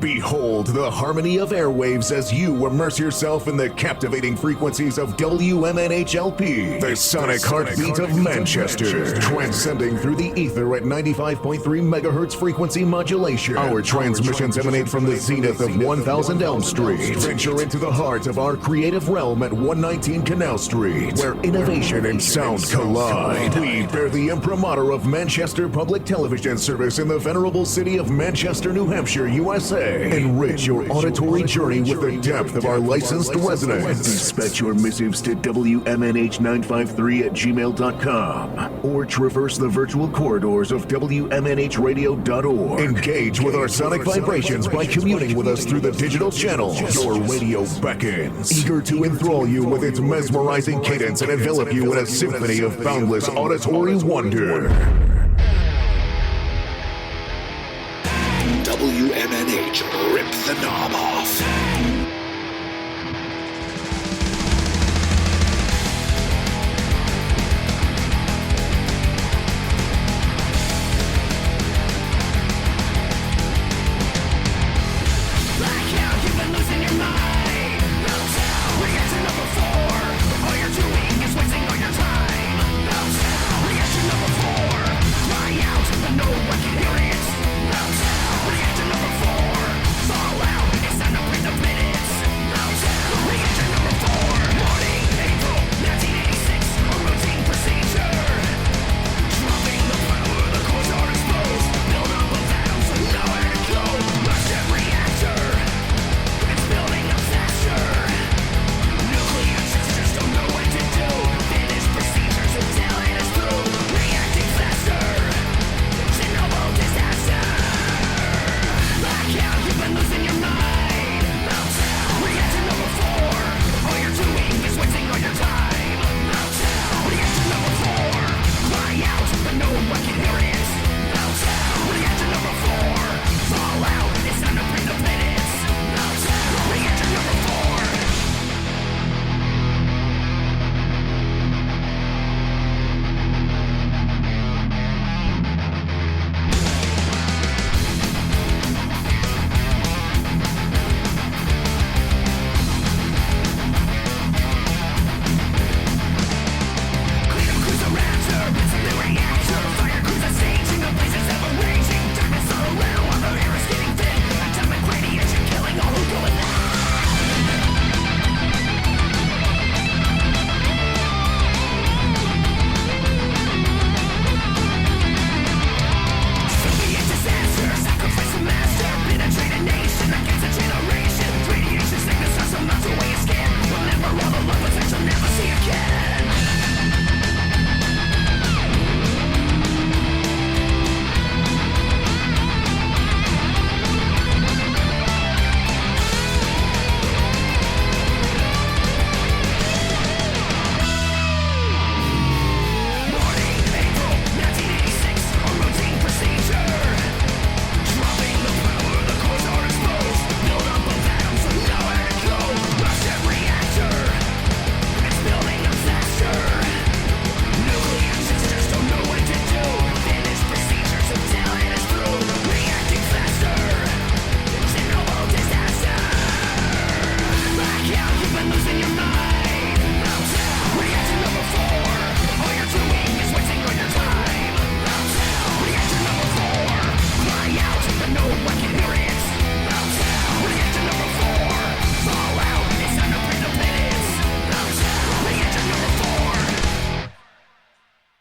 Behold the harmony of airwaves as you immerse yourself in the captivating frequencies of WMNHLP, the sonic heartbeat of Manchester, transcending through the ether at 95.3 megahertz frequency modulation. Our transmissions emanate from the zenith of 1000 Elm Street. Venture into the heart of our creative realm at 119 Canal Street, where innovation and sound collide. We bear the imprimatur of Manchester Public Television Service in the venerable city of Manchester, New Hampshire, USA. Enrich your auditory journey with the depth of our licensed resonance. Dispatch your missives to WMNH953@gmail.com or traverse the virtual corridors of WMNHradio.org. Engage with our sonic vibrations by communing with us through the digital channels. Your radio beckons, eager to enthrall you with its mesmerizing cadence and envelop you in a symphony of boundless auditory wonder. WMNH, rip the knob off.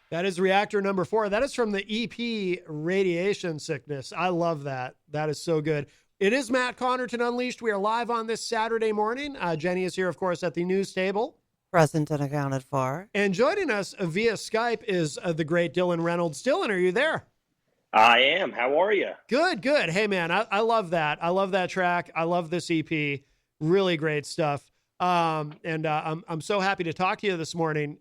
That is reactor number 4. That is from the EP Radiation Sickness. I love that. That is so good. It is Matt Connarton Unleashed. We are live on this Saturday morning. Jenny is here, of course, at the news table. Present and accounted for. And joining us via Skype is the great Dillon Reynolds. Dillon, are you there? I am. How are you? Good, good. Hey, man, I love that. I love that track. I love this EP. Really great stuff. I'm so happy to talk to you this morning.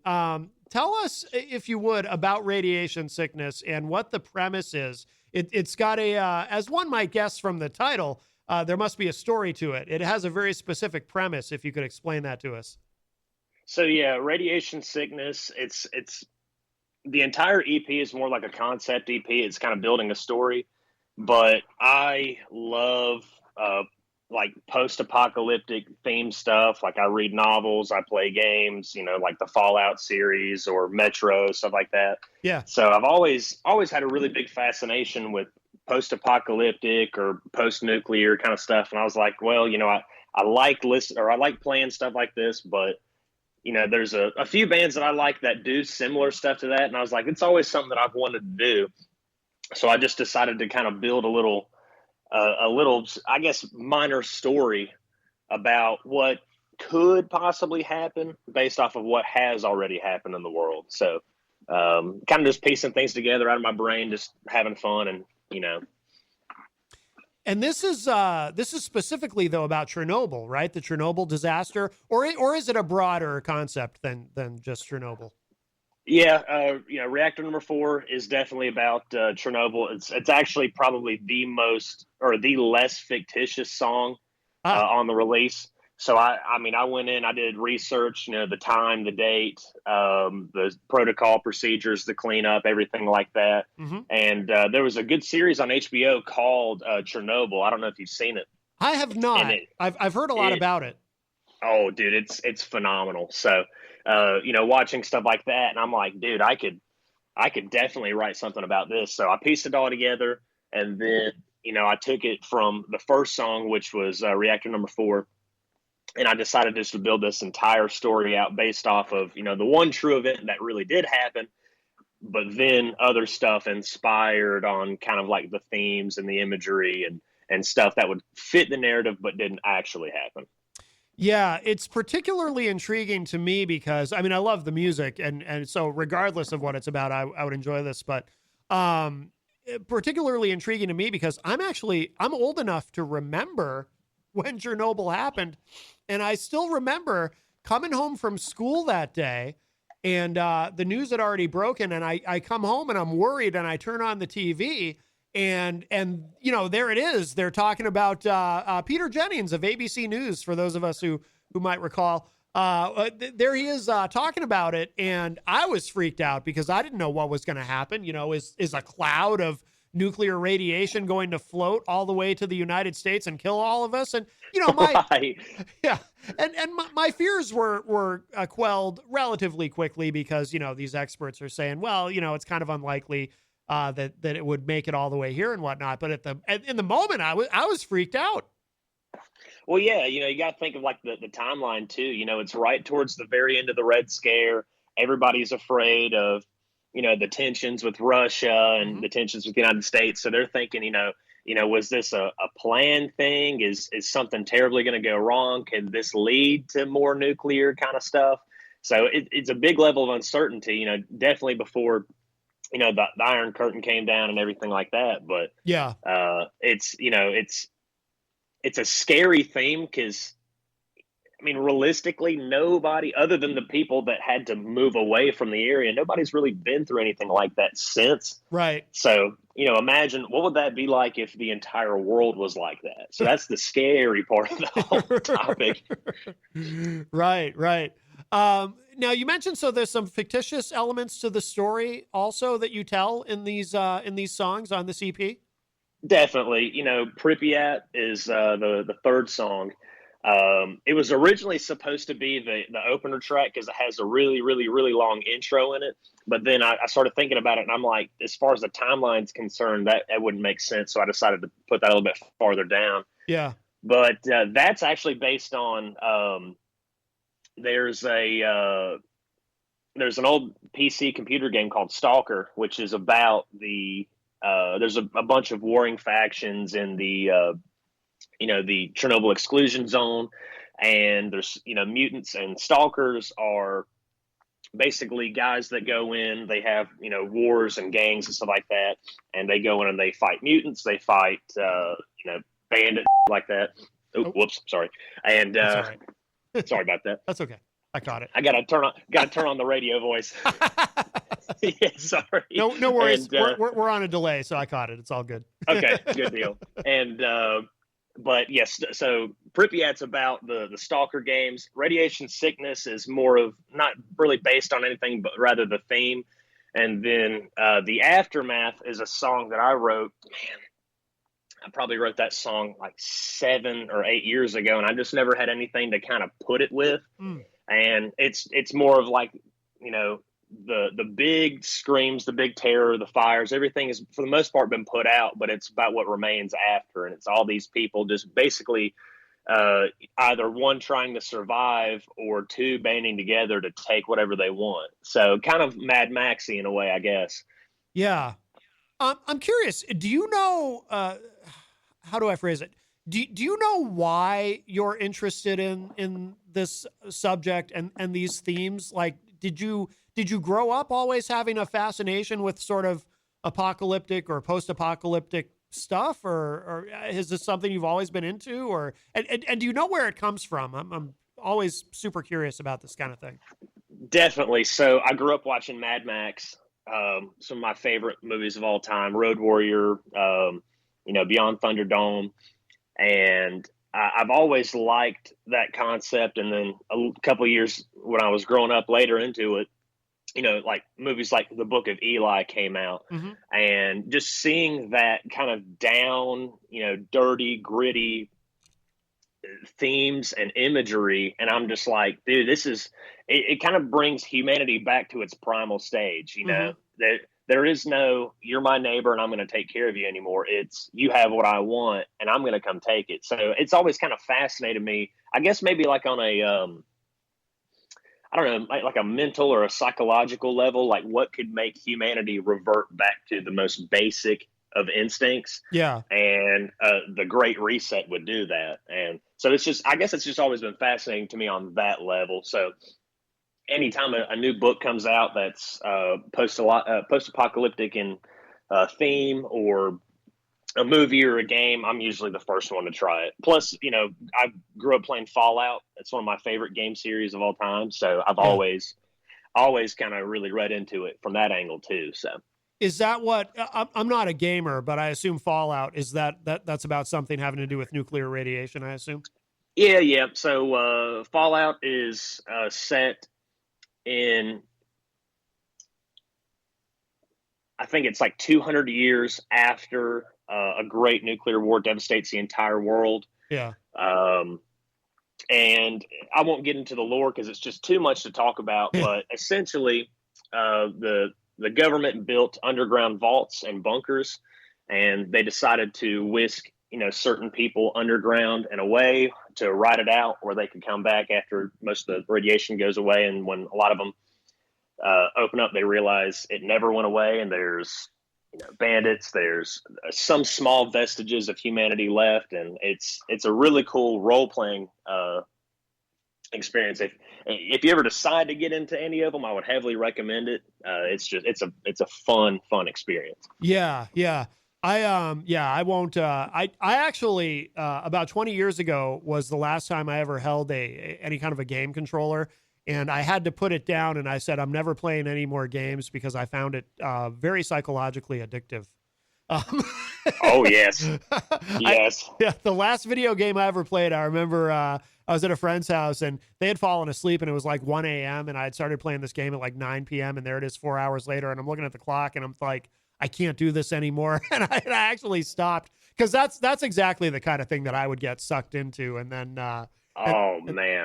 Tell us, if you would, about Radiation Sickness and what the premise is. It's got a, as one might guess from the title, there must be a story to it. It has a very specific premise, if you could explain that to us. So yeah, Radiation Sickness, it's the entire EP is more like a concept EP. It's kind of building a story. but I love like post-apocalyptic theme stuff. Like I read novels, I play games, like the Fallout series or Metro, stuff like that. Yeah. So I've always had a really big fascination with post-apocalyptic or post-nuclear kind of stuff. And I was like, well, I like I like playing stuff like this, but there's a few bands that I like that do similar stuff to that. And I was like, it's always something that I've wanted to do. So I just decided to kind of build a little, I guess, minor story about what could possibly happen based off of what has already happened in the world. So kind of just piecing things together out of my brain, just having fun and, And this is specifically though about Chernobyl, right? The Chernobyl disaster, or is it a broader concept than just Chernobyl? Yeah, reactor number 4 is definitely about Chernobyl. It's actually probably the most or the less fictitious song on the release. So I went in, I did research, the time, the date, the protocol procedures, the cleanup, everything like that. Mm-hmm. And there was a good series on HBO called Chernobyl. I don't know if you've seen it. I have not. I've heard a lot about it. Oh, dude, it's phenomenal. So, watching stuff like that, and I'm like, dude, I could definitely write something about this. So I pieced it all together, and then, I took it from the first song, which was Reactor number 4, and I decided just to build this entire story out based off of, the one true event that really did happen, but then other stuff inspired on kind of like the themes and the imagery and stuff that would fit the narrative but didn't actually happen. Yeah, it's particularly intriguing to me because I love the music and so regardless of what it's about, I would enjoy this, but particularly intriguing to me because I'm old enough to remember when Chernobyl happened, and I still remember coming home from school that day and the news had already broken, and I come home and I'm worried, and I turn on the TV. And there it is. They're talking about Peter Jennings of ABC News, for those of us who might recall. There he is talking about it, and I was freaked out because I didn't know what was going to happen. Is a cloud of nuclear radiation going to float all the way to the United States and kill all of us? And my fears were quelled relatively quickly because these experts are saying, well, it's kind of unlikely that it would make it all the way here and whatnot. But in the moment, I was freaked out. Well, yeah, you got to think of like the timeline too. It's right towards the very end of the Red Scare. Everybody's afraid of, the tensions with Russia and the tensions with the United States. So they're thinking, was this a planned thing? Is something terribly going to go wrong? Can this lead to more nuclear kind of stuff? So it's a big level of uncertainty, definitely before the Iron Curtain came down and everything like that. But yeah, it's a scary theme because, realistically, nobody other than the people that had to move away from the area, nobody's really been through anything like that since. Right. So, imagine what would that be like if the entire world was like that? So that's the scary part of the whole topic. Right. Now you mentioned, so there's some fictitious elements to the story also that you tell in these songs on this EP. Definitely. Pripyat is the third song. It was originally supposed to be the opener track because it has a really, really, really long intro in it. But then I started thinking about it, and I'm like, as far as the timeline's concerned, that wouldn't make sense. So I decided to put that a little bit farther down. Yeah. But that's actually based on there's an old PC computer game called Stalker, which is about there's a bunch of warring factions in the Chernobyl exclusion zone, and there's mutants, and stalkers are basically guys that go in. They have wars and gangs and stuff like that, and they go in and they fight mutants. They fight bandits like that. Oh, whoops, sorry. And right. Sorry about that. That's okay. I caught it. I gotta turn on the radio voice. Yeah, sorry. No worries. And, we're on a delay, so I caught it. It's all good. Okay, good deal. And but yes, so Pripyat's about the stalker games. Radiation Sickness is more of not really based on anything, but rather the theme. And then the Aftermath is a song that I wrote, I probably wrote that song like 7 or 8 years ago, and I just never had anything to kind of put it with. And it's more of like, you know, the big screams, the big terror, the fires, everything is for the most part been put out, but it's about what remains after. And it's all these people just basically either one trying to survive or two banding together to take whatever they want. So kind of Mad Maxy in a way, I guess. Yeah. I'm curious, do you know, how do I phrase it? Do you know why you're interested in this subject and these themes? Like, did you grow up always having a fascination with sort of apocalyptic or post-apocalyptic stuff, or is this something you've always been into, or and do you know where it comes from? I'm always super curious about this kind of thing. Definitely. So I grew up watching Mad Max, some of my favorite movies of all time, Road Warrior, you know, Beyond Thunderdome. And I've always liked that concept. And then a couple of years when I was growing up later into it, you know, like movies like The Book of Eli came out, and just seeing that kind of down, you know, dirty, gritty themes and imagery. And I'm just like, dude, it kind of brings humanity back to its primal stage, you know, that there is no, you're my neighbor and I'm going to take care of you anymore. It's, you have what I want and I'm going to come take it. So it's always kind of fascinated me, I guess maybe like on a, I don't know, like a mental or a psychological level, like what could make humanity revert back to the most basic of instincts. Yeah. And the Great Reset would do that. And so it's just, I guess it's just always been fascinating to me on that level. So anytime a new book comes out that's post-apocalyptic in theme, or a movie or a game, I'm usually the first one to try it. Plus, you know, I grew up playing Fallout. It's one of my favorite game series of all time. So I've always kind of really read into it from that angle too. So is that what, I'm not a gamer, but I assume Fallout is that's about something having to do with nuclear radiation, I assume. Yeah. So Fallout is set in, I think it's like 200 years after a great nuclear war devastates the entire world. Yeah. And I won't get into the lore because it's just too much to talk about. But essentially, the government built underground vaults and bunkers, and they decided to whisk, you know, certain people underground and away to ride it out, where they could come back after most of the radiation goes away. And when a lot of them open up, they realize it never went away, and there's, you know, bandits, there's some small vestiges of humanity left, and it's a really cool role-playing experience. If you ever decide to get into any of them, I would heavily recommend it. It's a fun experience. Yeah. I won't, I actually, about 20 years ago was the last time I ever held any kind of a game controller, and I had to put it down, and I said, I'm never playing any more games because I found it, very psychologically addictive. Oh yes. Yes. The last video game I ever played, I remember, I was at a friend's house and they had fallen asleep and it was like 1 a.m. and I had started playing this game at like 9 p.m. and there it is 4 hours later. And I'm looking at the clock and I'm like, I can't do this anymore. And I actually stopped, because that's exactly the kind of thing that I would get sucked into. And then, man.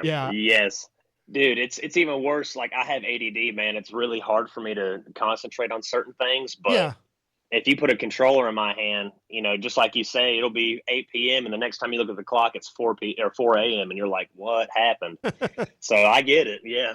Yeah. Yes. Dude, it's even worse. Like, I have ADD, man. It's really hard for me to concentrate on certain things, but if you put a controller in my hand, you know, just like you say, it'll be 8 p.m. and the next time you look at the clock, it's 4 a.m. and you're like, what happened? So I get it. Yeah.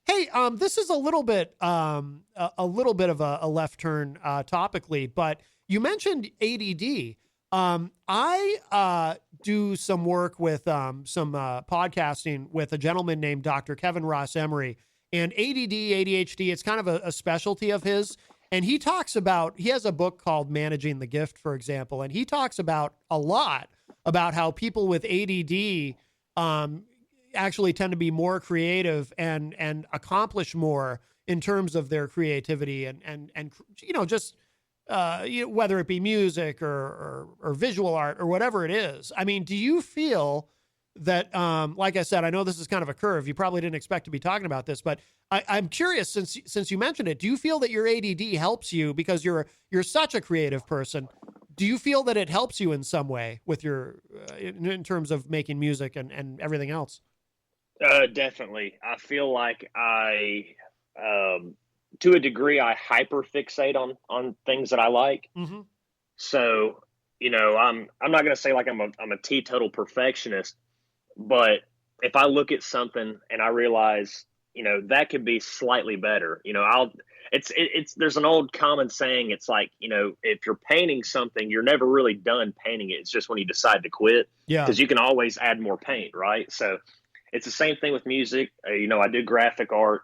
Hey, this is a little bit of a left turn topically, but you mentioned ADD. I do some work with some podcasting with a gentleman named Dr. Kevin Ross Emery, and ADD, ADHD, it's kind of a specialty of his. And he talks about, he has a book called Managing the Gift, for example, and he talks about a lot about how people with ADD actually tend to be more creative and accomplish more in terms of their creativity and you know, just whether it be music or visual art or whatever it is. I mean, do you feel that, like I said, I know this is kind of a curve. You probably didn't expect to be talking about this, but I'm curious, since you mentioned it, do you feel that your ADD helps you because you're such a creative person? Do you feel that it helps you in some way with your, in terms of making music and everything else? Definitely. I feel like to a degree, I hyper fixate on things that I like. Mm-hmm. So, I'm not going to say like I'm a teetotal perfectionist, but if I look at something and I realize, that could be slightly better, there's an old common saying. It's like, if you're painting something, you're never really done painting it. It's just when you decide to quit, Yeah. because you can always add more paint. Right. So it's the same thing with music. I do graphic art.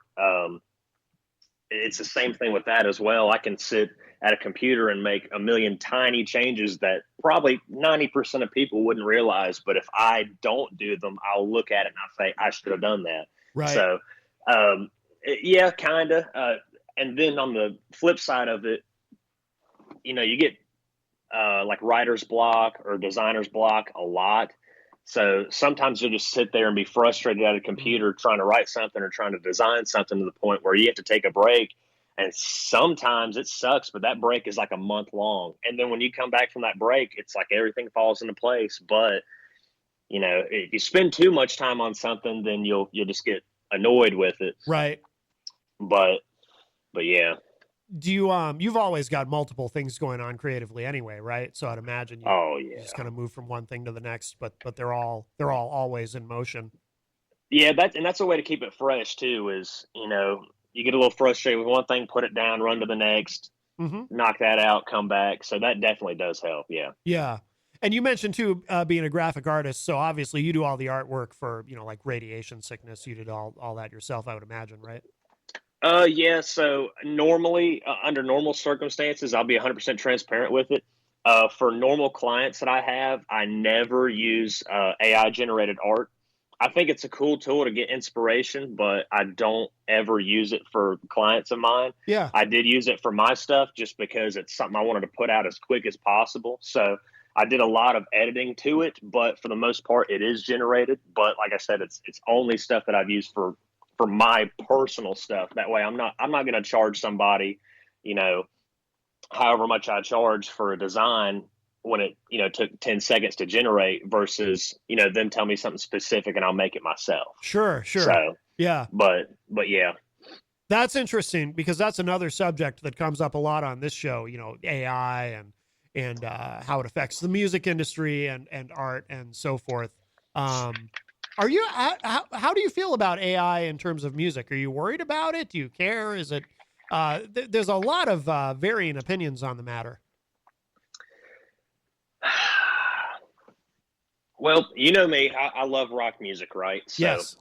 It's the same thing with that as well. I can sit at a computer and make a million tiny changes that probably 90% of people wouldn't realize. But if I don't do them, I'll look at it and I'll say, I should have done that. Right. So, yeah, kind of. And then on the flip side of it, you get like writer's block or designer's block a lot. So sometimes you'll just sit there and be frustrated at a computer trying to write something or trying to design something to the point where you have to take a break. And sometimes it sucks, but that break is like a month long. And then when you come back from that break, it's like everything falls into place. But, if you spend too much time on something, then you'll just get annoyed with it. Right. But yeah. Do you, you've always got multiple things going on creatively anyway, right? So I'd imagine you just kind of move from one thing to the next, but they're all always in motion. Yeah, that's a way to keep it fresh too, is, you get a little frustrated with one thing, put it down, run to the next, knock that out, come back. So that definitely does help. Yeah. Yeah. And you mentioned too, being a graphic artist. So obviously you do all the artwork for, like Radiation Sickness. You did all that yourself, I would imagine, right? Yeah. So normally, under normal circumstances, I'll be 100% transparent with it. For normal clients that I have, I never use AI generated art. I think it's a cool tool to get inspiration, but I don't ever use it for clients of mine. Yeah. I did use it for my stuff just because it's something I wanted to put out as quick as possible. So I did a lot of editing to it, but for the most part, it is generated. But like I said, it's only stuff that I've used for my personal stuff. That way I'm not going to charge somebody, however much I charge for a design when it, took 10 seconds to generate versus, them tell me something specific and I'll make it myself. Sure. So, yeah. But yeah. That's interesting because that's another subject that comes up a lot on this show, AI and how it affects the music industry and art and so forth. Are you, how do you feel about AI in terms of music? Are you worried about it? Do you care? Is it, there's a lot of varying opinions on the matter. Well, you know me, I love rock music, right? So yes.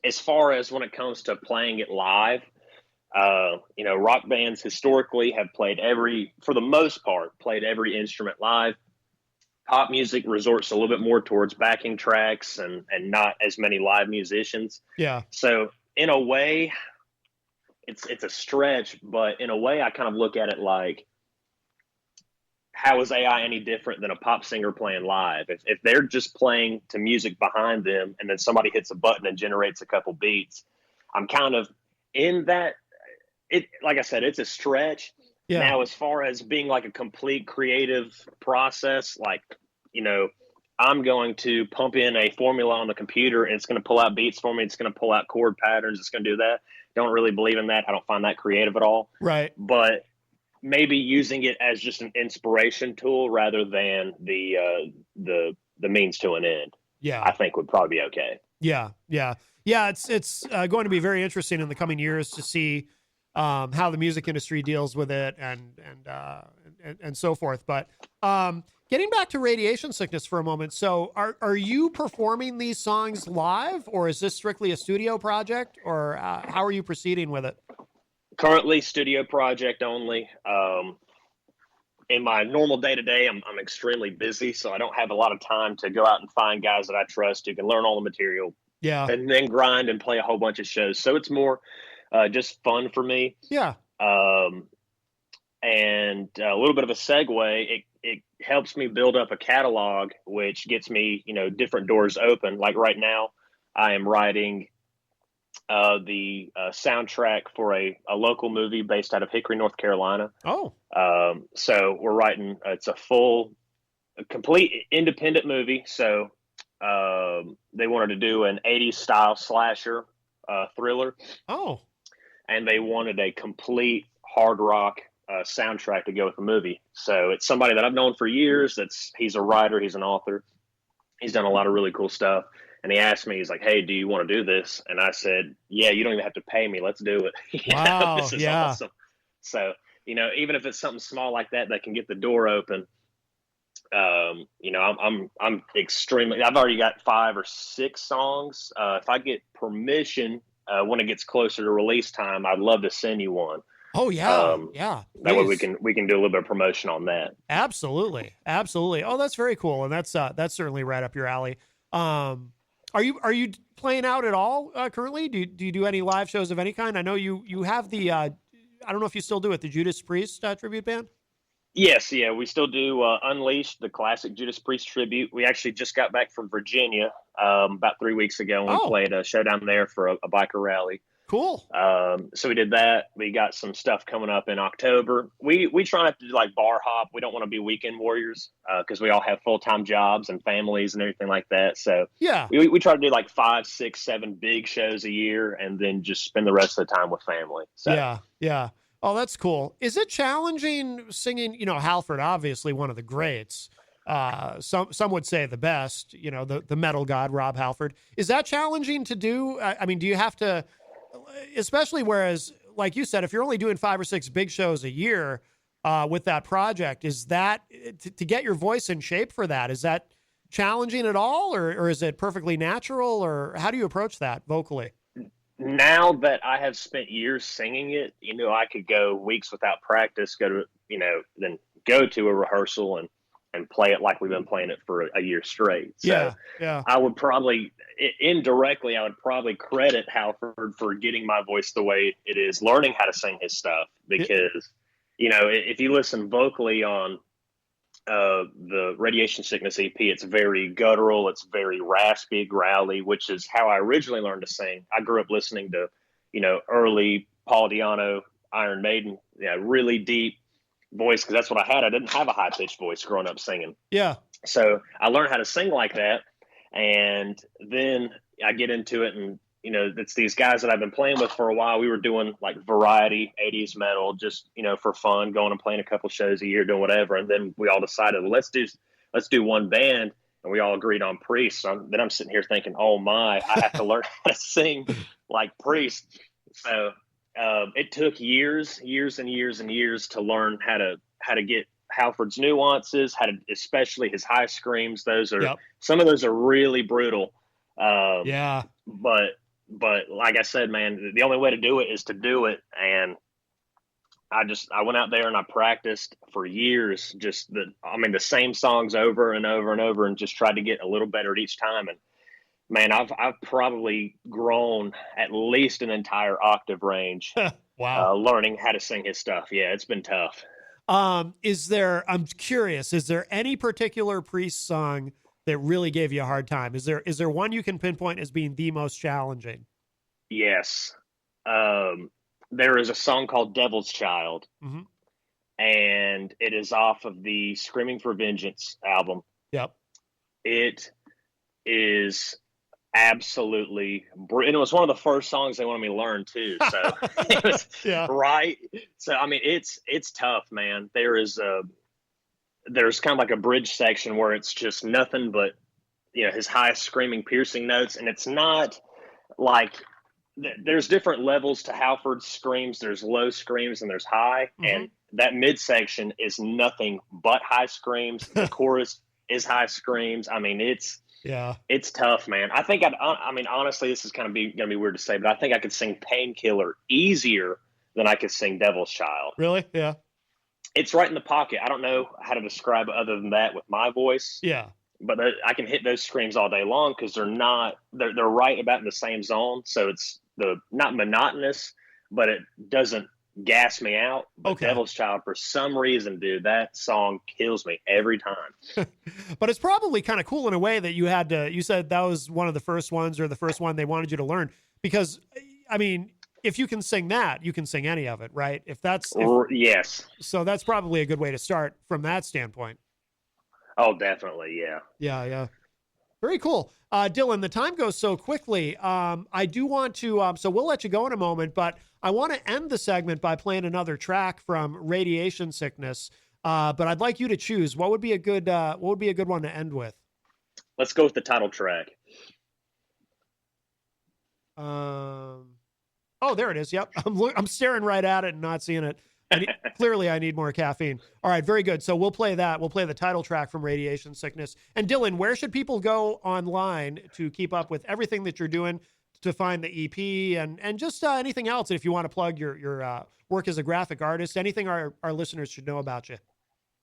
As far as when it comes to playing it live, rock bands historically have for the most part, played every instrument live. Pop music resorts a little bit more towards backing tracks and not as many live musicians. Yeah. So in a way, it's a stretch, but in a way I kind of look at it like, how is AI any different than a pop singer playing live? If they're just playing to music behind them and then somebody hits a button and generates a couple beats, I'm kind of in that. Like I said, it's a stretch. Yeah. Now, as far as being like a complete creative process, like, I'm going to pump in a formula on the computer and it's going to pull out beats for me. It's going to pull out chord patterns. It's going to do that. Don't really believe in that. I don't find that creative at all. Right. But maybe using it as just an inspiration tool rather than the means to an end. Yeah. I think would probably be okay. Yeah. Yeah. Yeah. It's going to be very interesting in the coming years to see how the music industry deals with it and so forth. But getting back to Radiation Sickness for a moment. So are you performing these songs live, or is this strictly a studio project, or how are you proceeding with it? Currently studio project only. In my normal day-to-day, I'm extremely busy, so I don't have a lot of time to go out and find guys that I trust who can learn all the material. Yeah. And then grind and play a whole bunch of shows. So it's more just fun for me. Yeah. And a little bit of a segue, it helps me build up a catalog, which gets me, different doors open. Like right now, I am writing the soundtrack for a local movie based out of Hickory, North Carolina. Oh, So we're writing. It's a complete independent movie. So they wanted to do an '80s style slasher thriller, oh, and they wanted a complete hard rock soundtrack to go with the movie. So it's somebody that I've known for years. He's a writer. He's an author. He's done a lot of really cool stuff. And he asked me, he's like, "Hey, do you want to do this?" And I said, "Yeah, you don't even have to pay me. Let's do it." Wow, This is awesome. So, even if it's something small like that can get the door open, I'm extremely, I've already got 5 or 6 songs. If I get permission, when it gets closer to release time, I'd love to send you one. Oh yeah, yeah. That way Please. we can do a little bit of promotion on that. Absolutely. Oh, that's very cool, and that's certainly right up your alley. Are you playing out at all currently? Do you do any live shows of any kind? I know you have the I don't know if you still do it, the Judas Priest tribute band. Yes, yeah, we still do Unleashed, the classic Judas Priest tribute. We actually just got back from Virginia about 3 weeks ago, and we played a show down there for a biker rally. Cool. So we did that. We got some stuff coming up in October. We try not to do like bar hop. We don't want to be weekend warriors because we all have full-time jobs and families and everything like that. So yeah, we try to do like 5, 6, 7 big shows a year and then just spend the rest of the time with family. So yeah. Oh, that's cool. Is it challenging singing, Halford, obviously one of the greats. Some would say the best, the metal god, Rob Halford. Is that challenging to do? I mean, do you have to, especially whereas, like you said, if you're only doing 5 or 6 big shows a year with that project, is that to get your voice in shape for that? Is that challenging at all, or is it perfectly natural, or how do you approach that vocally? Now that I have spent years singing it, I could go weeks without practice, then go to a rehearsal and play it like we've been playing it for a year straight. So yeah. I would probably indirectly, credit Halford for getting my voice the way it is, learning how to sing his stuff, because, if you listen vocally on the Radiation Sickness EP, it's very guttural. It's very raspy, growly, which is how I originally learned to sing. I grew up listening to, early Paul Di'Anno, Iron Maiden, really deep voice, because that's what I had. I didn't have a high-pitched voice growing up singing. Yeah. So I learned how to sing like that, and then I get into it, and it's these guys that I've been playing with for a while. We were doing like variety 80s metal, just for fun, going and playing a couple shows a year, doing whatever. And then we all decided, well, let's do one band, and we all agreed on Priest. So then I'm sitting here thinking, oh my, I have to learn how to sing like Priest. So it took years and years and years to learn how to get Halford's nuances, especially his high screams. Some of those are really brutal. But like I said, man, the only way to do it is to do it. And I went out there and I practiced for years, the same songs over and over and over, and just tried to get a little better at each time. And man, I've probably grown at least an entire octave range. Wow. Learning how to sing his stuff. Yeah, it's been tough. I'm curious, is there any particular Priest song that really gave you a hard time? Is there one you can pinpoint as being the most challenging? Yes. There is a song called Devil's Child, mm-hmm. and it is off of the Screaming for Vengeance album. Yep. It is absolutely and it was one of the first songs they wanted me to learn too, so it was right. So I mean, it's tough, man. There's kind of like a bridge section where it's just nothing but his high screaming piercing notes, and it's not like there's different levels to Halford's screams. There's low screams and there's high, mm-hmm. and that midsection is nothing but high screams. The chorus is high screams. I mean, it's tough, man. I think honestly, this is gonna be weird to say, but I think I could sing Painkiller easier than I could sing Devil's Child. Really? Yeah. It's right in the pocket. I don't know how to describe it other than that with my voice. Yeah. But I can hit those screams all day long because they're right about in the same zone. So it's not monotonous, but it doesn't gas me out. But okay. Devil's Child, for some reason, dude, that song kills me every time. But it's probably kind of cool in a way that you said that was one of the first ones, or the first one they wanted you to learn. because I mean, if you can sing that, you can sing any of it, right? Yes. So that's probably a good way to start from that standpoint. Oh, definitely. Yeah. Yeah. Very cool. Dillon, the time goes so quickly. I do want to, so we'll let you go in a moment, but I want to end the segment by playing another track from Radiation Sickness. But I'd like you to choose what would be a good one to end with. Let's go with the title track. Oh, there it is. Yep. I'm staring right at it and not seeing it. Clearly, I need more caffeine. All right, very good. So we'll play that. We'll play the title track from Radiation Sickness. And Dillon, where should people go online to keep up with everything that you're doing, to find the EP and just anything else? And if you want to plug your work as a graphic artist, anything our listeners should know about you.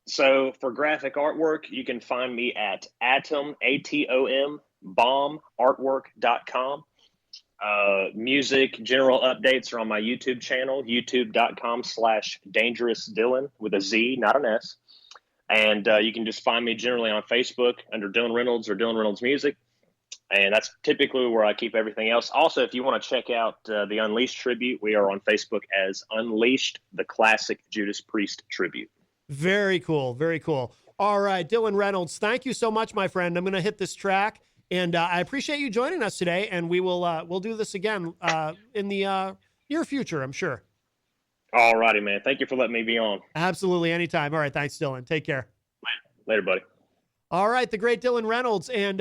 So for graphic artwork, you can find me at atom, ATOM, bombartwork.com. Music general updates are on my YouTube channel, youtube.com/dangerousdillon with a Z, not an S. And you can just find me generally on Facebook under Dillon Reynolds or Dillon Reynolds Music. And that's typically where I keep everything else. Also, if you want to check out the Unleashed tribute, we are on Facebook as Unleashed, the classic Judas Priest tribute. Very cool. Very cool. All right, Dillon Reynolds, thank you so much, my friend. I'm going to hit this track. And I appreciate you joining us today, and we'll do this again in the near future, I'm sure. All righty, man. Thank you for letting me be on. Absolutely, anytime. All right, thanks, Dillon. Take care. Later, buddy. All right, the great Dillon Reynolds. And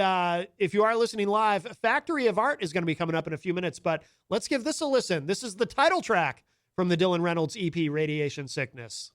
if you are listening live, Factory of Art is going to be coming up in a few minutes, but let's give this a listen. This is the title track from the Dillon Reynolds EP, Radiation Sickness.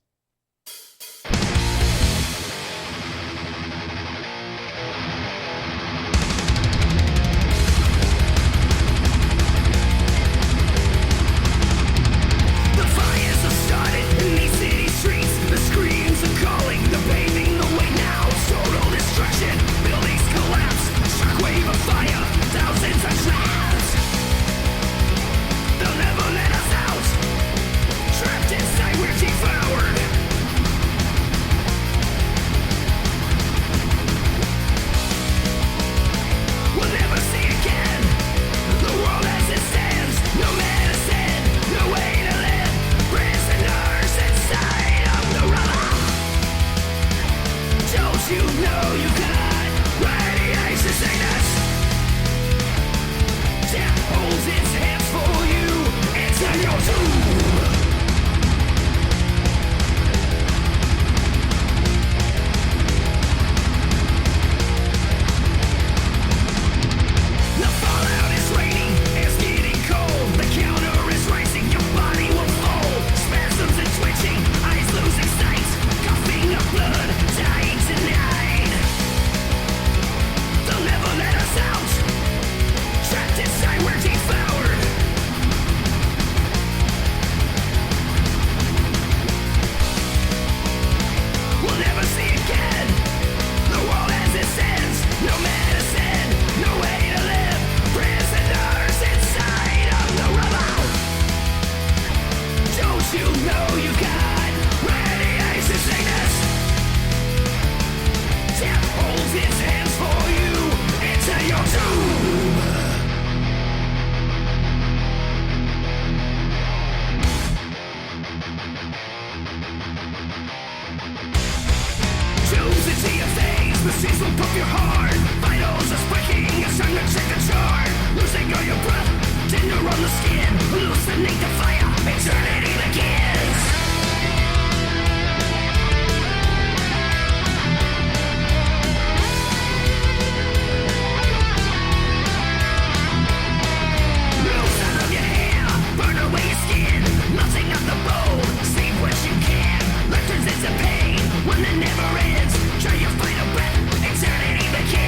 When it never ends, try you find a breath, eternity begins.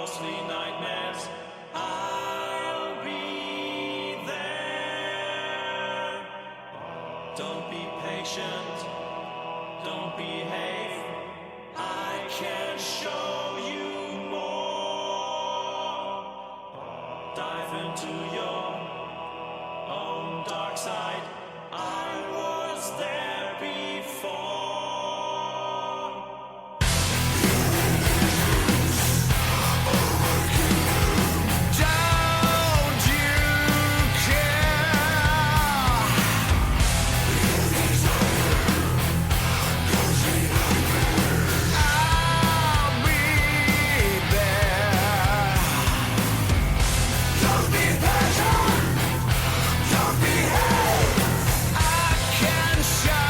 ghostly nightmares, I'll be there. Don't be patient, don't behave, I can show you more. Dive into your own dark side, I was there before. Don't you care? I'll be there. Don't be patient, don't behave, I can show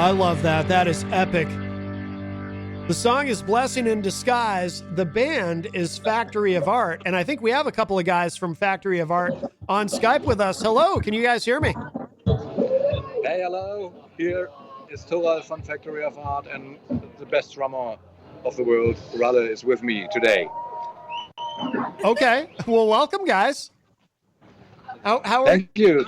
I love that. That is epic. The song is Blessing in Disguise. The band is Factory of Art. And I think we have a couple of guys from Factory of Art on Skype with us. Hello, can you guys hear me? Hey, hello. Here is Thorald from Factory of Art, and the best drummer of the world, Ralle, is with me today. Okay. Well, welcome, guys. How Thank you.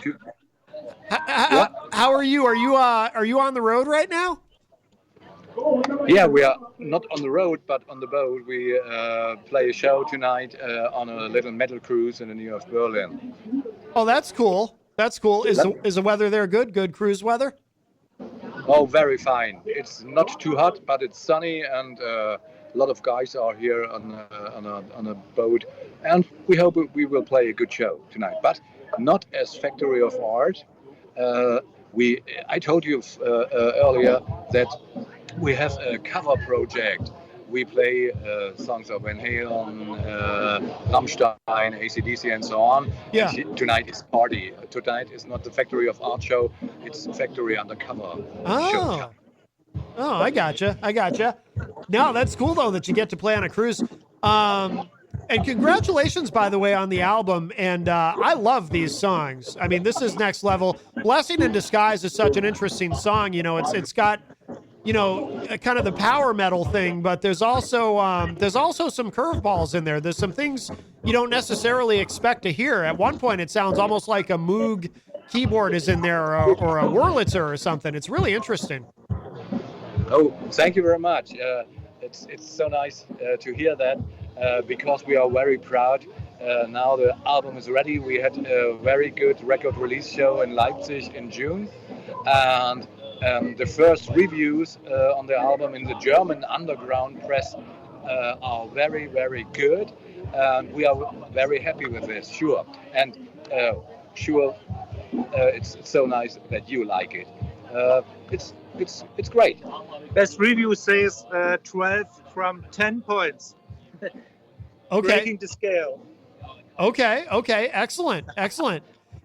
how are you? Are you on the road right now? Yeah, we are not on the road, but on the boat. We play a show tonight on a little metal cruise in the near of Berlin. Oh, that's cool. That's cool. Is the weather there good? Good cruise weather? Oh, very fine. It's not too hot, but it's sunny, and a lot of guys are here on a boat. And we hope we will play a good show tonight, but not as Factory of Art. I told you earlier that we have a cover project. We play songs of Van Halen, Rammstein, AC/DC, and so on. Yeah. And tonight is party. Tonight is not the Factory of Art show. It's Factory Undercover show. Oh, I gotcha. No, that's cool though that you get to play on a cruise. And congratulations, by the way, on the album. And I love these songs. I mean, this is next level. Blessing in Disguise is such an interesting song. You know, it's got, you know, kind of the power metal thing, but there's also some curveballs in there. There's some things you don't necessarily expect to hear. At one point, it sounds almost like a Moog keyboard is in there, or a Wurlitzer or something. It's really interesting. Oh, thank you very much. It's so nice to hear that because we are very proud. Now the album is ready. We had a very good record release show in Leipzig in June, and the first reviews on the album in the German underground press are very, very good. And we are very happy with this, sure. And it's so nice that you like it. It's great. Best review says 12 from 10 points. Okay. Breaking the scale. Okay. Excellent.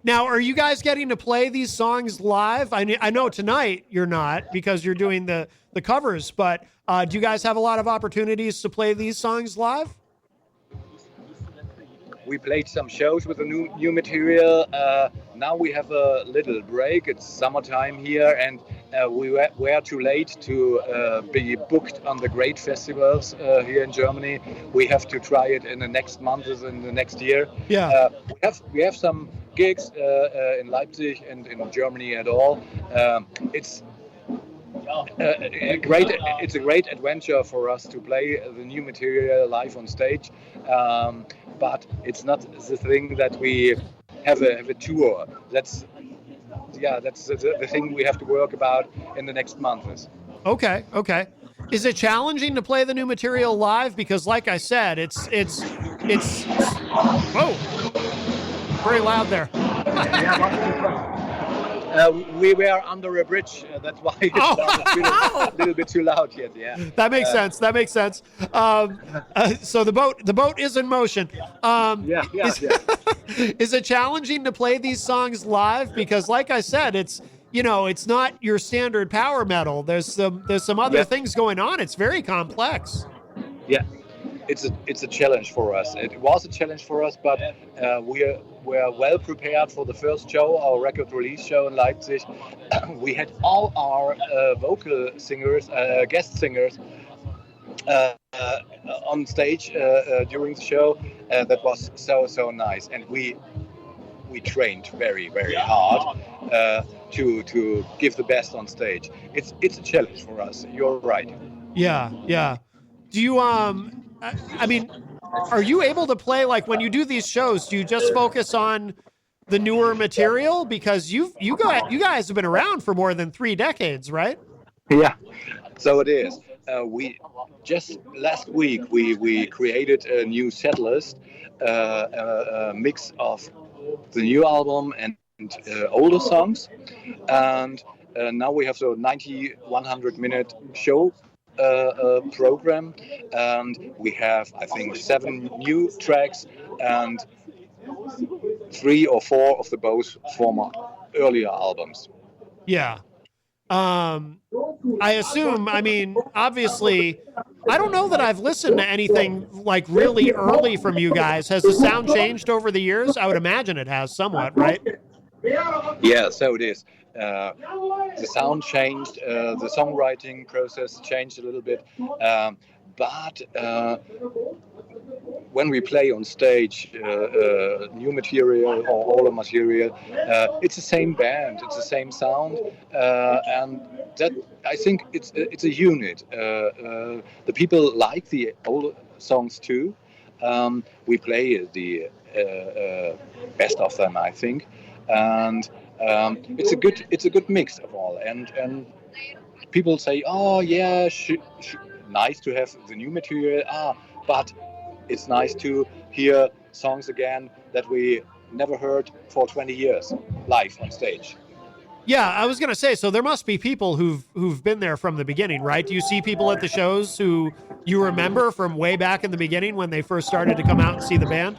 Now, are you guys getting to play these songs live? I know tonight you're not because you're doing the covers, but do you guys have a lot of opportunities to play these songs live? We played some shows with the new material. Now we have a little break. It's summertime here, and we were too late to be booked on the great festivals here in Germany. We have to try it in the next month, in the next year. Yeah. We have some gigs in Leipzig and in Germany at all. It's a great adventure for us to play the new material live on stage. But it's not the thing that we have a tour. That's the thing we have to work about in the next months. Okay. Is it challenging to play the new material live? Because like I said, it's whoa, very loud there. We were under a bridge. That's why it's a little bit too loud yet. Yeah. That makes sense. So the boat is in motion. Is it challenging to play these songs live? Because like I said, it's not your standard power metal. There's some other things going on. It's very complex. Yeah. It's a challenge for us. It was a challenge for us, but we're well prepared for the first show, our record release show in Leipzig. We had all our vocal singers, guest singers, on stage during the show. That was so nice, and we trained very, very hard to give the best on stage. It's a challenge for us. You're right. Yeah. Do you I mean, are you able to play, like when you do these shows, do you just focus on the newer material? Because you guys have been around for more than 3 decades, right? Yeah, so it is. We just last week we created a new set list, a mix of the new album and older songs, and now we have the 100 minute show program, and we have, I think, 7 new tracks and 3 or 4 of the both former earlier albums. Yeah. I assume, I mean, obviously, I don't know that I've listened to anything like really early from you guys. Has the sound changed over the years? I would imagine it has somewhat, right? Yeah, so it is. The sound changed, the songwriting process changed a little bit, but when we play on stage new material or older material, it's the same band, it's the same sound, and that I think it's a unit. The people like the old songs too. We play the best of them, I think, and it's a good mix of all. And people say, oh yeah, nice to have the new material. But it's nice to hear songs again that we never heard for 20 years live on stage. Yeah, I was going to say, so there must be people who've been there from the beginning, right? Do you see people at the shows who you remember from way back in the beginning when they first started to come out and see the band?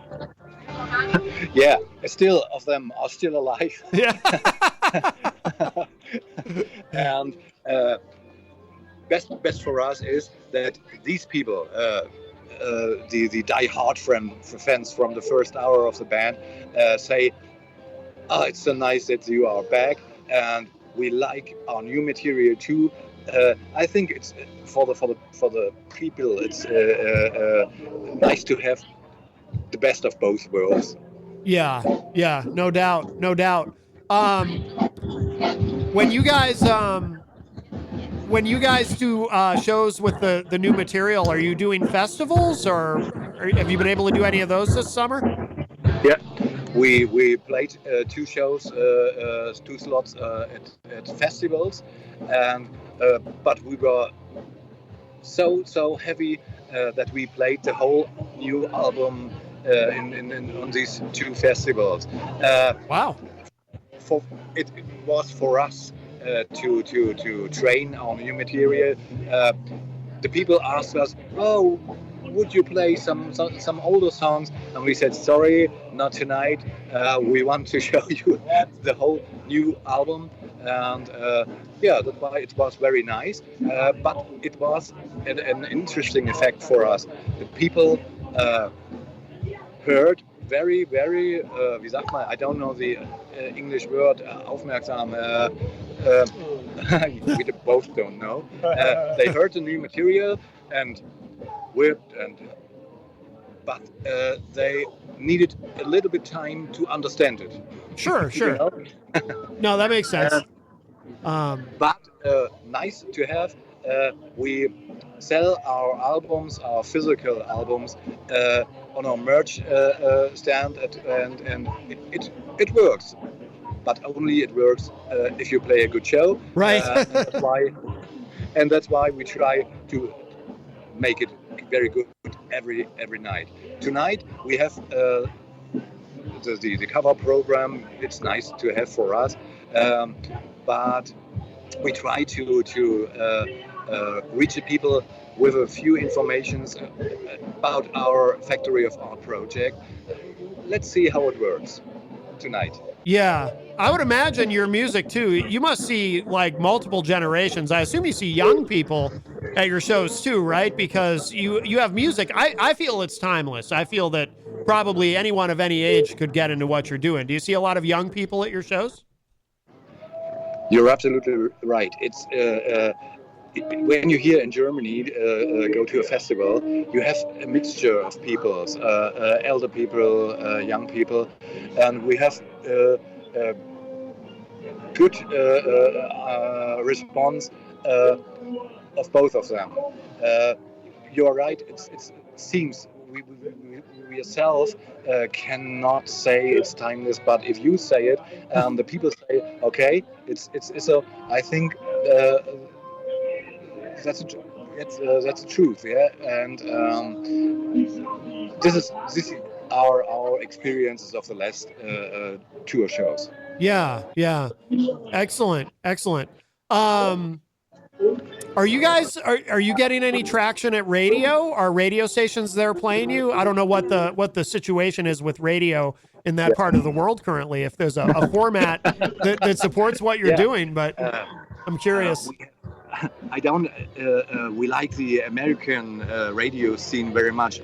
Yeah, still of them are still alive. Yeah. And best for us is that these people, the die-hard fans from the first hour of the band, say, "Oh, it's so nice that you are back, and we like our new material too." I think it's for the people. It's nice to have the best of both worlds. Yeah, no doubt. When you guys do shows with the new material, are you doing festivals, or have you been able to do any of those this summer? Yeah, we played two shows, two slots at festivals, and but we were so heavy that we played the whole new album on these two festivals. Wow! It was for us to train our new material. The people asked us, "Oh, would you play some older songs?" And we said, "Sorry, not tonight. We want to show you the whole new album." And yeah, that's why it was very nice. But it was an interesting effect for us. The people heard very, wie sagt man? I don't know the English word, aufmerksam. We both don't know. They heard the new material and whipped, but they needed a little bit time to understand it. Sure. You know? No, that makes sense. But nice to have. We sell our albums, our physical albums, on our merch stand, and it works. But only it works if you play a good show. Right. And that's why we try to make it very good every night. Tonight we have the cover program. It's nice to have for us, but we try to reach the people with a few informations about our Factory of Art project. Let's see how it works tonight. Yeah, I would imagine your music too. You must see like multiple generations. I assume you see young people at your shows too, right? Because you have music. I feel it's timeless. I feel that probably anyone of any age could get into what you're doing. Do you see a lot of young people at your shows? You're absolutely right. It's when you here in Germany go to a festival, you have a mixture of people, elder people, young people, and we have good response of both of them. You're right. It seems we yourself cannot say it's timeless, but if you say it, the people say, okay, it's so. I think that's the truth, yeah. And this is our experiences of the last tour shows. Yeah. Excellent. Are you guys are you getting any traction at radio? Are radio stations there playing you? I don't know what the situation is with radio in that part of the world currently. If there's a format that supports what you're doing, but I'm curious. I don't. We like the American radio scene very much.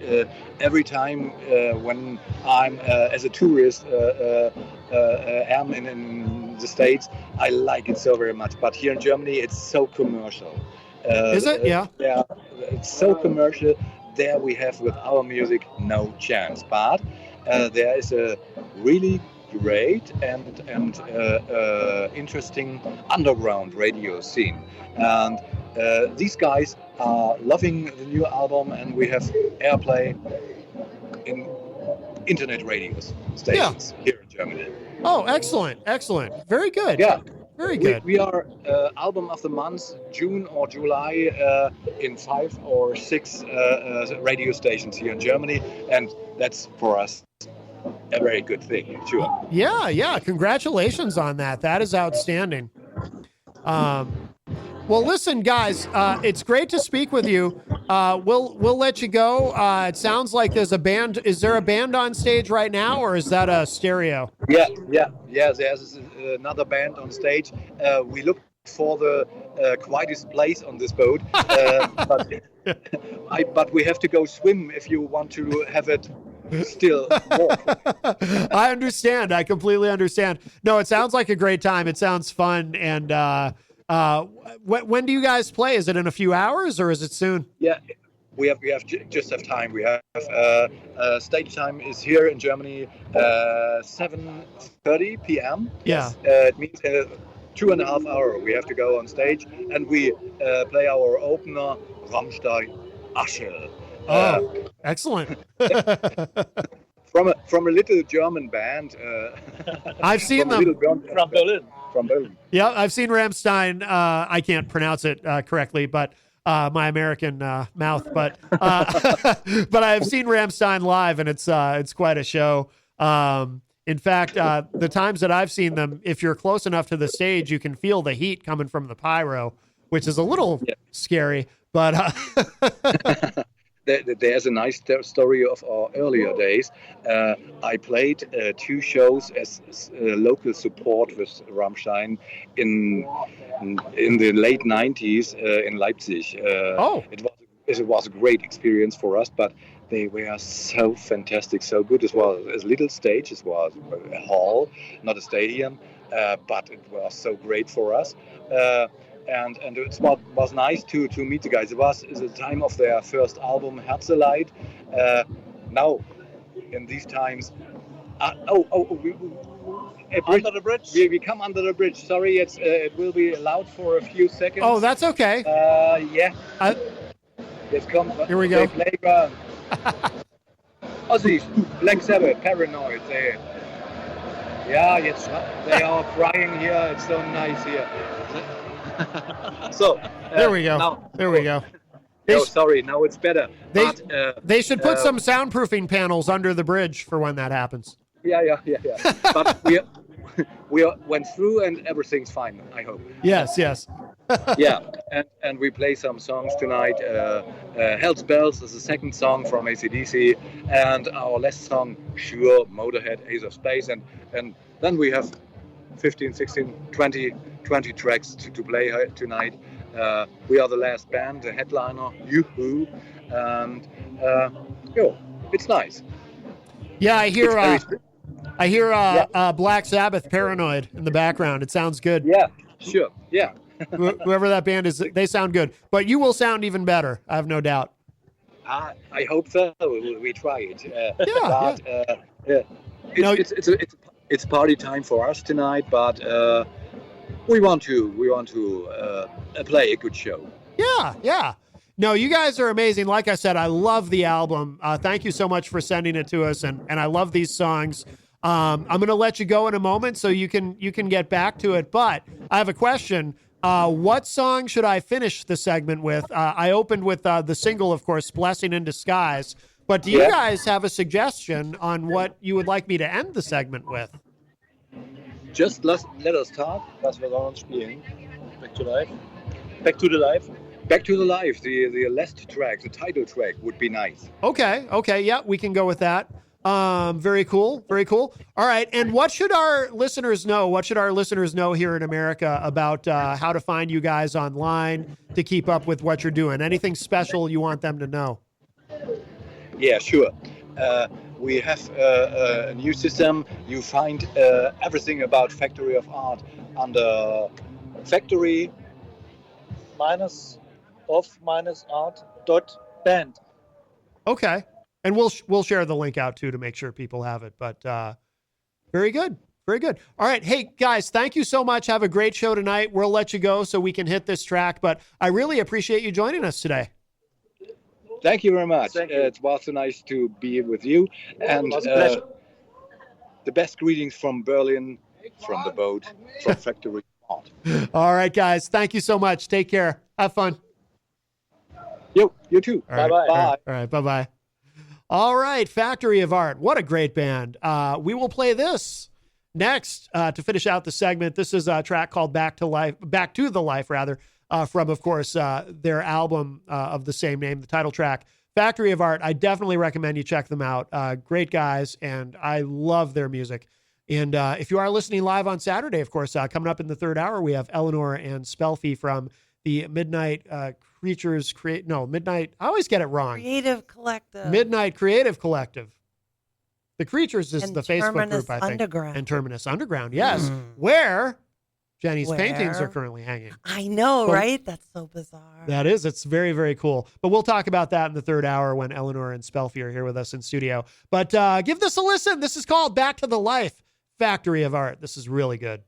Every time when I'm as a tourist am in the States, I like it so very much. But here in Germany, it's so commercial. Is it? Yeah. Yeah, it's so commercial. There we have with our music no chance. But there is a really great and interesting underground radio scene, and these guys are loving the new album, and we have airplay in internet radio stations here in Germany. Oh, excellent. Very good. Yeah. Very good. We are album of the month, June or July, in 5 or 6 radio stations here in Germany, and that's for us a very good thing, sure. Yeah. Congratulations on that. That is outstanding. Well, listen, guys, it's great to speak with you. We'll let you go. It sounds like there's a band. Is there a band on stage right now, or is that a stereo? Yeah. There's another band on stage. We look for the quietest place on this boat, but we have to go swim if you want to have it still walk. I understand. I completely understand. No, it sounds like a great time. It sounds fun. And when do you guys play? Is it in a few hours or is it soon? Yeah, we just have time. We have stage time is here in Germany 7:30 p.m. Yeah. It means 2.5 hours we have to go on stage, and we play our opener Rammstein Asche. Excellent. from a little German band. I've seen them from Berlin. Yeah, I've seen Rammstein. I can't pronounce it correctly, but my American mouth. But but I've seen Rammstein live, and it's quite a show. In fact, the times that I've seen them, if you're close enough to the stage, you can feel the heat coming from the pyro, which is a little scary. But there's a nice story of our earlier days. I played 2 shows as local support with Rammstein in the late 90s in Leipzig. It was a great experience for us, but they were so fantastic, so good as well. As little stage, it was a hall, not a stadium, but it was so great for us. And it was nice to meet the guys. It was the time of their first album, Herzeleid. Now, in these times, under the bridge. We come under the bridge. Sorry, it will be loud for a few seconds. Oh, that's okay. Yeah. Let's come. Here we go. Playground. Aussies, Black Sabbath, Paranoid. They are crying here. It's so nice here. So there we go. There we go. Sorry, now it's better. They should put some soundproofing panels under the bridge for when that happens. Yeah. But we went through and everything's fine, I hope. Yes. Yeah, and we play some songs tonight. Hell's Bells is the second song from AC/DC, and our last song, Sure, Motorhead, Ace of Space, and then we have 15, 16, 20 tracks to play tonight. We are the last band, the headliner, Yoo-hoo, and it's nice. Yeah, I hear Black Sabbath, Paranoid in the background. It sounds good. Yeah, sure, yeah. Whoever that band is, they sound good. But you will sound even better, I have no doubt. I hope so. We try it. It's party time for us tonight, but we want to play a good show. Yeah. No, you guys are amazing. Like I said, I love the album. Thank you so much for sending it to us, and I love these songs. I'm going to let you go in a moment so you can get back to it. But I have a question. What song should I finish the segment with? I opened with the single, of course, Blessing in Disguise. But do you guys have a suggestion on what you would like me to end the segment with? Just let us talk. Was wir sollen spielen? Back to life. Back to the life. Back to the life. The last track, the title track, would be nice. Okay. Yeah, we can go with that. Very cool. Very cool. All right. And what should our listeners know? What should our listeners know here in America about how to find you guys online to keep up with what you're doing? Anything special you want them to know? Yeah, sure. We have a new system. You find everything about Factory of Art under Factory -art.band. Okay. And we'll share the link out too to make sure people have it. But very good. Very good. All right. Hey, guys, thank you so much. Have a great show tonight. We'll let you go so we can hit this track. But I really appreciate you joining us today. Thank you very much. Thank you. It was so nice to be with you. And It was a pleasure. the best greetings from Berlin, from the boat, from Factory of Art. All right, guys. Thank you so much. Take care. Have fun. You too. All right. Bye-bye. Bye. All right. Bye-bye. All right. Factory of Art. What a great band. We will play this next to finish out the segment. This is a track called Back to the Life, from, of course, their album of the same name, the title track, Factory of Art. I definitely recommend you check them out. Great guys, and I love their music. And if you are listening live on Saturday, of course, coming up in the third hour, we have Eleanor and Spelfie from the Midnight Midnight. I always get it wrong. Creative Collective. Midnight Creative Collective. The Creatures is And the Facebook Terminus group, I think. Underground. And Terminus Underground, yes. Where Jenny's paintings Where? are currently hanging. I know, But- right? That's so bizarre. That is. It's very, very cool. But we'll talk about that in the third hour when Eleanor and Spelfie are here with us in studio. But give this a listen. This is called Back to the Life, Factory of Art. This is really good.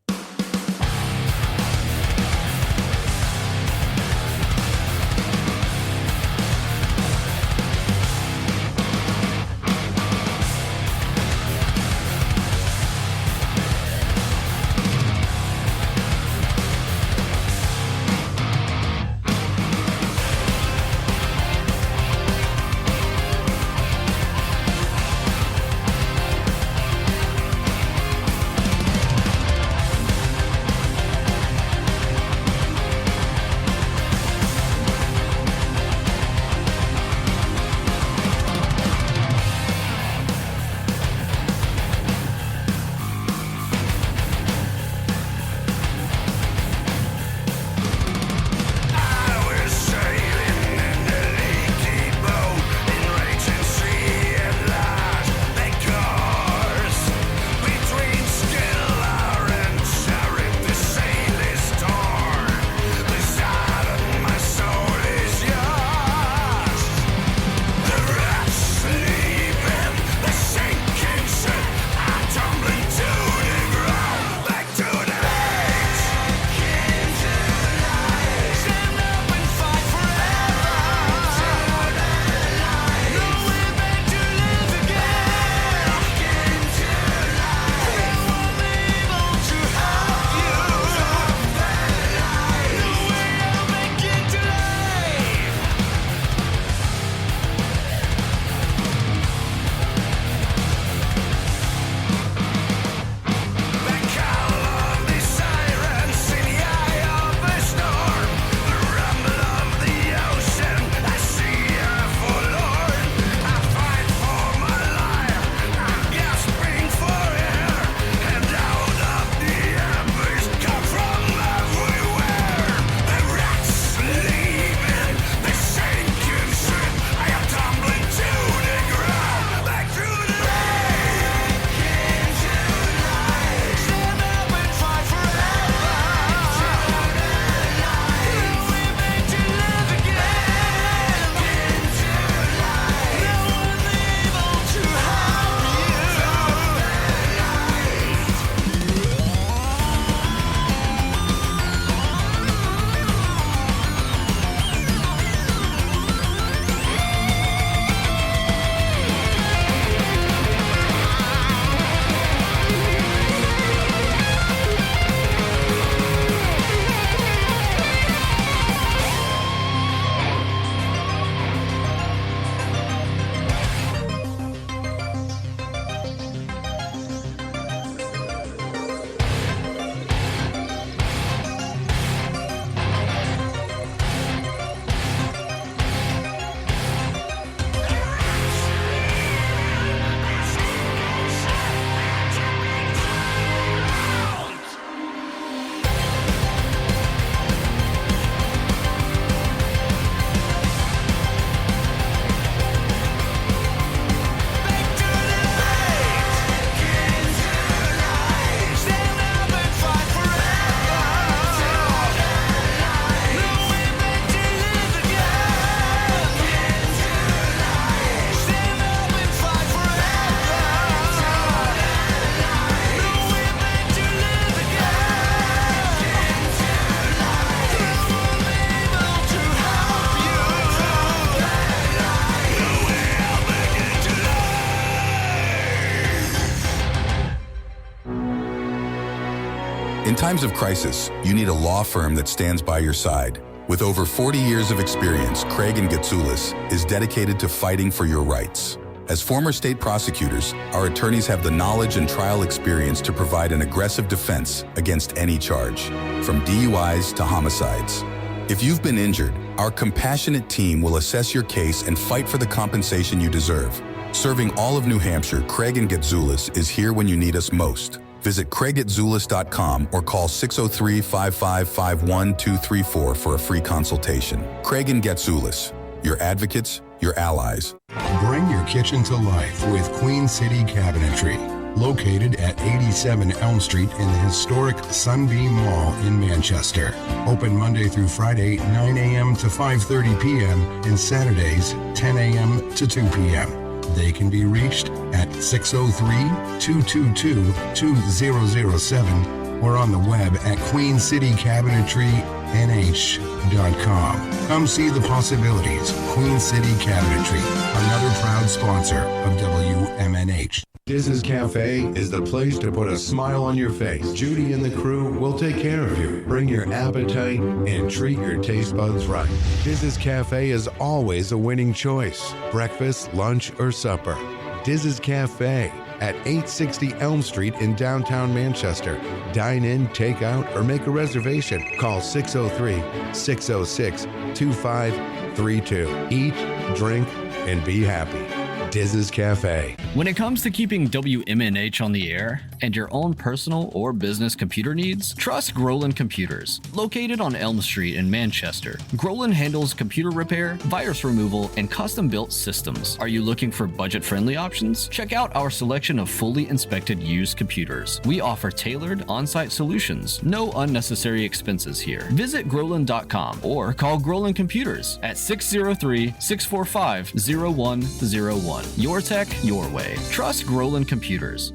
times of crisis, you need a law firm that stands by your side. With over 40 years of experience, Craig and Getsoulis is dedicated to fighting for your rights. As former state prosecutors, our attorneys have the knowledge and trial experience to provide an aggressive defense against any charge, from DUIs to homicides. If you've been injured, our compassionate team will assess your case and fight for the compensation you deserve. Serving all of New Hampshire, Craig and Getsoulis is here when you need us most. Visit craigatzulis.com or call 603-5551-234 for a free consultation. Craig and Getsoulis, your advocates, your allies. Bring your kitchen to life with Queen City Cabinetry, located at 87 Elm Street in the historic Sunbeam Mall in Manchester. Open Monday through Friday, 9 a.m. to 5:30 p.m. and Saturdays, 10 a.m. to 2 p.m. They can be reached at 603-222-2007 or on the web at queencitycabinetrynh.com. Come see the possibilities. Queen City Cabinetry, another proud sponsor of WMNH. Diz's Cafe is the place to put a smile on your face. Judy and the crew will take care of you. Bring your appetite and treat your taste buds right. Diz's Cafe is always a winning choice. Breakfast, lunch, or supper. Diz's Cafe at 860 Elm Street in downtown Manchester. Dine in, take out, or make a reservation. Call 603-606-2532. Eat, drink, and be happy. Diz's Cafe. When it comes to keeping WMNH on the air and your own personal or business computer needs, trust Groland Computers. Located on Elm Street in Manchester, Groland handles computer repair, virus removal, and custom-built systems. Are you looking for budget-friendly options? Check out our selection of fully inspected used computers. We offer tailored on-site solutions. No unnecessary expenses here. Visit Groland.com or call Groland Computers at 603-645-0101. Your tech, your way. Trust Groland Computers.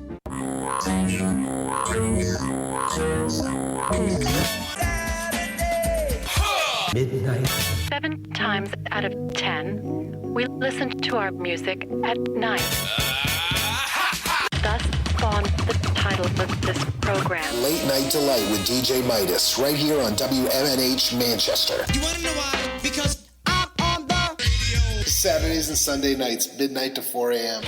Midnight. 7 times out of 10, we listen to our music at night. Thus spawned the title of this program. Late Night Delight with DJ Midas, right here on WMNH Manchester. You wanna know why? Because I'm on the radio. Saturdays and Sunday nights, midnight to 4 a.m.